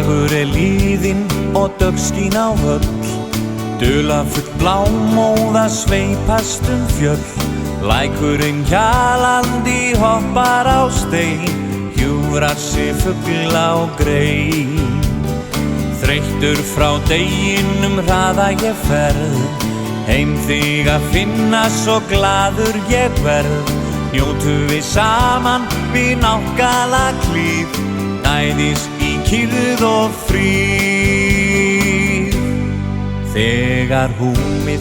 Dagur liðinn og döggskín á höll, dularfull blámóða sveipast fjöll. Lækurinn hjalandi hoppar á stein, hjúfrar sig fugl á grein. Þreyttur frá deginum hraða ég ferð, heim þig að finna svo glaður ég verð. Njótum við saman við náttgalaklíð, næðis í kyrrð og fríð. Þegar húmið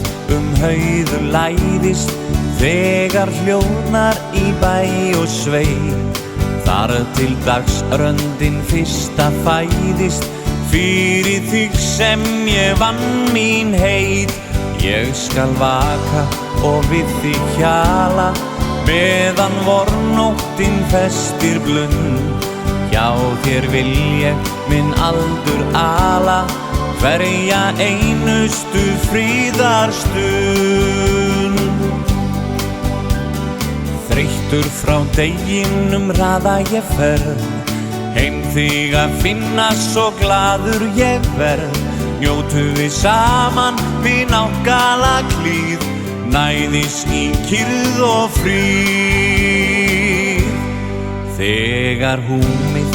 hauður læðist, þegar hljóðnar í bæ og sveit, þar til dagsröndin fyrsta fæðist, fyrir þig sem ég vann mín heit. Ég skal vaka og við þig hjala, meðan vornóttin festir blund. Hjá þér vil ég minn aldur ala, hverja einustu fríðarstund. Þreyttur frá deginum hraða ég ferð, heim þig að finna svo glaður ég verð. Njótum við saman við náttgalaklíð, næðis í kyrrð og fríð. Þegar húmið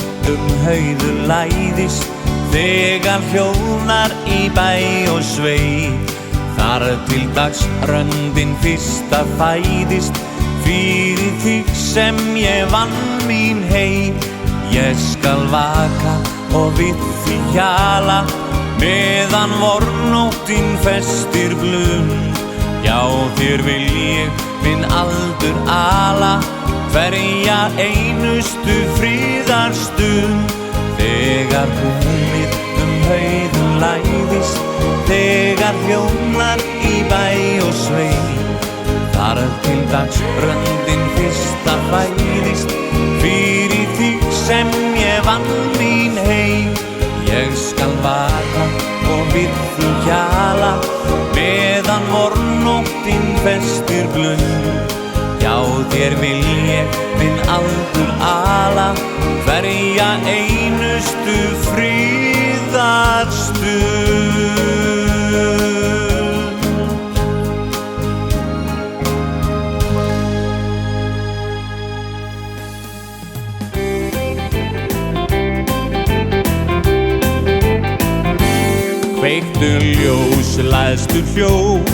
hauður læðist, þegar hljóðnar í bæ og sveit, þar til dagsröndin fyrsta fæðist, fyrir þig sem ég vann mín heit. Ég skal vaka og við þig hjala, meðan vornóttin festir blund. Já, þér vil ég minn aldur ala, hverja einustu fríðarstund. Þegar húmið hauður læðist, þegar hljóðnar í bæ og sveit, þar til dagsröndin fyrsta fæðist, fyrir þig sem ég vann mín heit. Ég skal vaka og við þig hjala, meðan vornóttin festir blund. Já, þér vil ég minn aldur ala, hverja einustu fríðarstund. Kveiktu ljós, læðstu hljótt,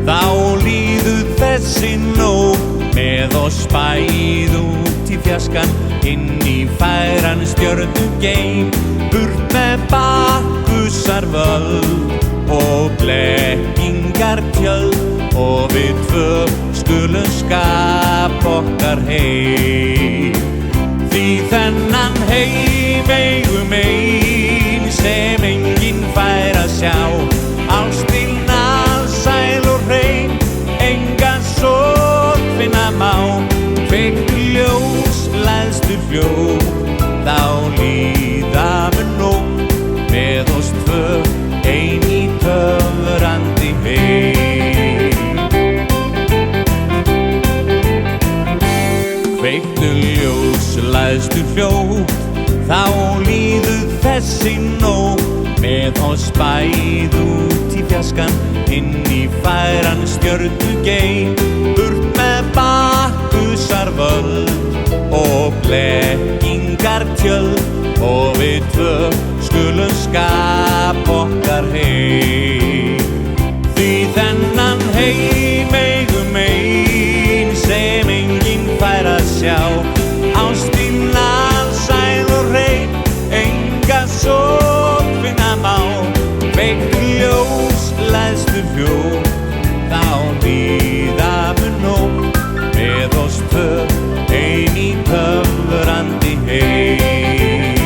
þá líður þessi nótt. Með oss bæð út í fjarskan, inn í færan stjörnugeim. Burt með Bakkusar völd og blekkingar tjöld, og við tvö skulum skapa okkar heim. Því þennan heim eigum ein, sem enginn fær að sjá. Ástin alsæl og hrein, engan sorg finna má. Kveiktu ljós, læðstu hljótt, þá líða mun nótt. Með oss tvö ein í töfrandi heim. Kveiktu ljós, læðstu hljótt, þá líður þessi nótt. Með oss bæð út í fjarskan, inn í færan stjörnugeim. Burt með Bakkusar völd og blekkingar tjöld, og við tvö skulum skapa okkar heim. Því þennan heim eigum ein, sem enginn fær að sjá. Ástin alsæl og hrein, enga sorg finna má. Kveiktu ljós, læðstu hljótt, þá líða mun nótt. Með oss tvö ein í töfrandi heim.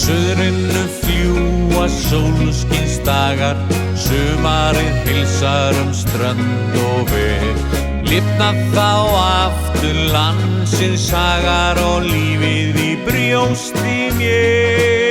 suðrinu fljúa sólskinsdagar, sumarið heilsar strönd og veg. Lifna þá aftur landsins sagar og lífið í brjósti mér.